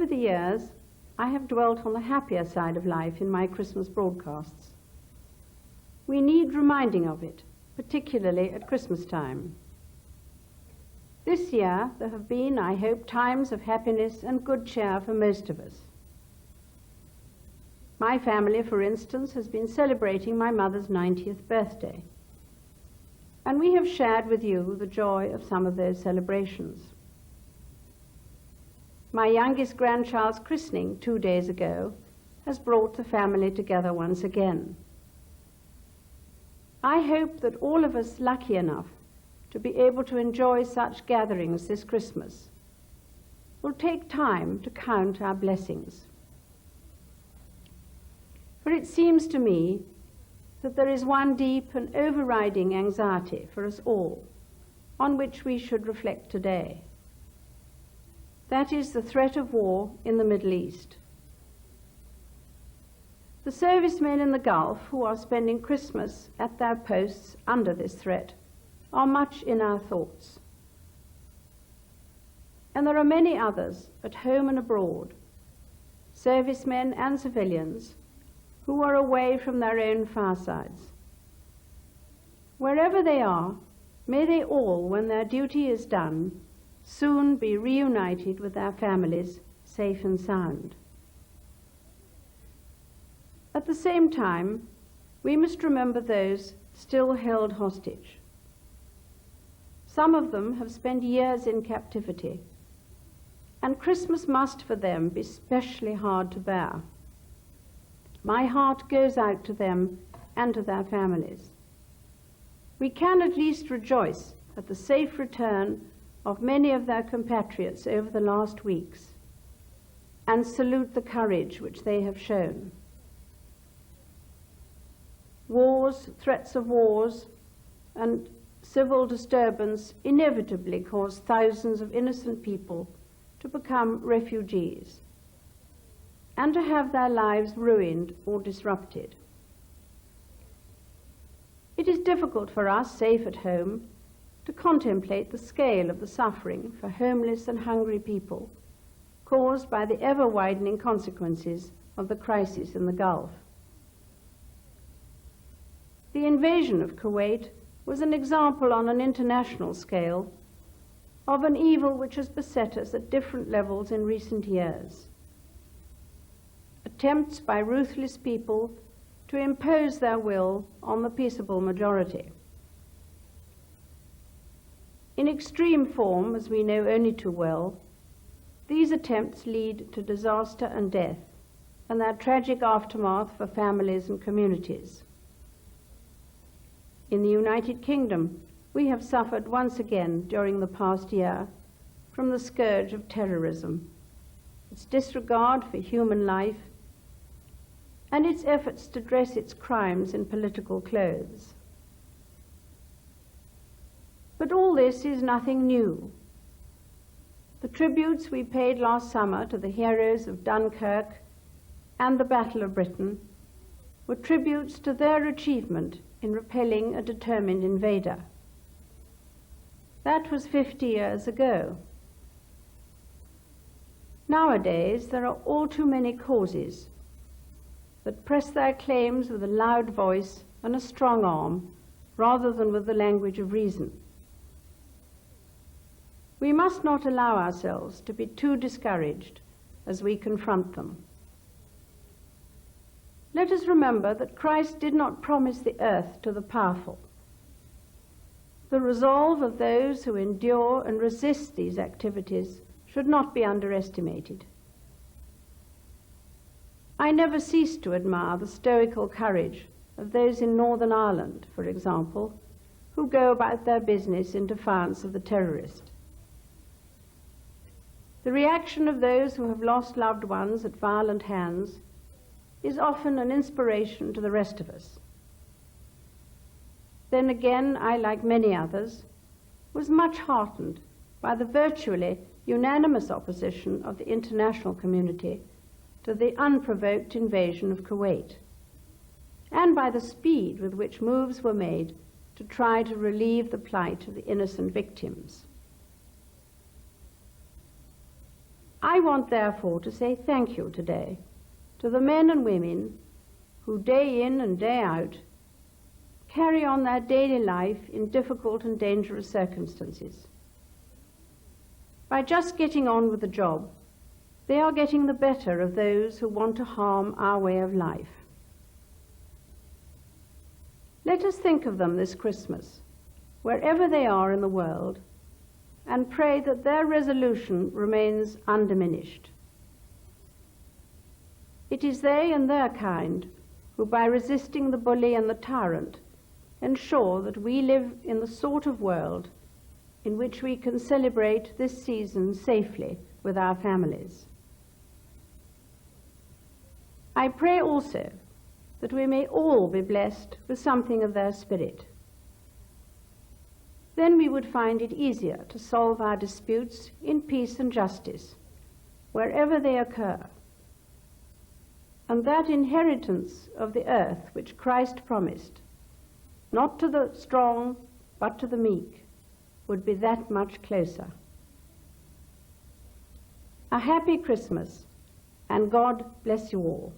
the years, I have dwelt on the happier side of life in my Christmas broadcasts. We need reminding of it, particularly at Christmas time. This year, there have been, I hope, times of happiness and good cheer for most of us. My family, for instance, has been celebrating my mother's 90th birthday, and we have shared with you the joy of some of those celebrations. My youngest grandchild's christening 2 days ago has brought the family together once again. I hope that all of us lucky enough to be able to enjoy such gatherings this Christmas will take time to count our blessings. For it seems to me that there is one deep and overriding anxiety for us all on which we should reflect today. That is the threat of war in the Middle East. The servicemen in the Gulf who are spending Christmas at their posts under this threat are much in our thoughts. And there are many others at home and abroad, servicemen and civilians, who are away from their own firesides. Wherever they are, may they all, when their duty is done, soon be reunited with their families, safe and sound. At the same time, we must remember those still held hostage. Some of them have spent years in captivity, and Christmas must for them be specially hard to bear. My heart goes out to them and to their families. We can at least rejoice at the safe return of many of their compatriots over the last weeks and salute the courage which they have shown. Wars, threats of wars, and civil disturbance inevitably cause thousands of innocent people to become refugees and to have their lives ruined or disrupted. It is difficult for us, safe at home, to contemplate the scale of the suffering for homeless and hungry people caused by the ever-widening consequences of the crisis in the Gulf. The invasion of Kuwait was an example on an international scale of an evil which has beset us at different levels in recent years. Attempts by ruthless people to impose their will on the peaceable majority. In extreme form, as we know only too well, these attempts lead to disaster and death, and their tragic aftermath for families and communities. In the United Kingdom, we have suffered once again during the past year from the scourge of terrorism, its disregard for human life, and its efforts to dress its crimes in political clothes. But all this is nothing new. The tributes we paid last summer to the heroes of Dunkirk and the Battle of Britain were tributes to their achievement in repelling a determined invader. That was 50 years ago. Nowadays, there are all too many causes that press their claims with a loud voice and a strong arm rather than with the language of reason. We must not allow ourselves to be too discouraged as we confront them. Let us remember that Christ did not promise the earth to the powerful. The resolve of those who endure and resist these activities should not be underestimated. I never cease to admire the stoical courage of those in Northern Ireland, for example, who go about their business in defiance of the terrorist. The reaction of those who have lost loved ones at violent hands is often an inspiration to the rest of us. Then again, I, like many others, was much heartened by the virtually unanimous opposition of the international community to the unprovoked invasion of Kuwait, and by the speed with which moves were made to try to relieve the plight of the innocent victims. I want, therefore, to say thank you today to the men and women who day in and day out carry on their daily life in difficult and dangerous circumstances. By just getting on with the job, they are getting the better of those who want to harm our way of life. Let us think of them this Christmas, wherever they are in the world, and pray that their resolution remains undiminished. It is they and their kind who, by resisting the bully and the tyrant, ensure that we live in the sort of world in which we can celebrate this season safely with our families. I pray also that we may all be blessed with something of their spirit. Then we would find it easier to solve our disputes in peace and justice, wherever they occur. And that inheritance of the earth which Christ promised, not to the strong, but to the meek, would be that much closer. A happy Christmas, and God bless you all.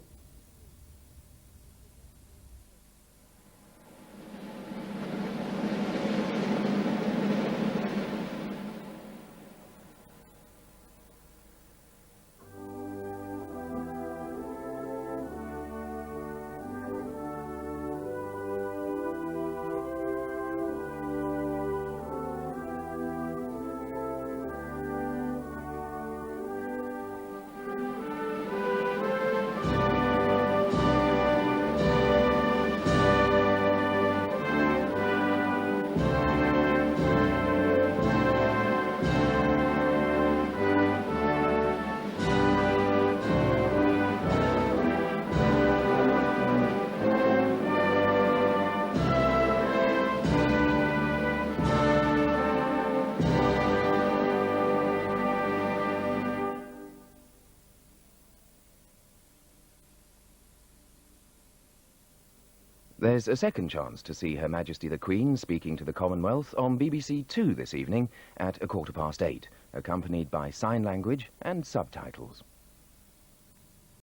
There's a second chance to see Her Majesty the Queen speaking to the Commonwealth on BBC Two this evening at 8:15, accompanied by sign language and subtitles.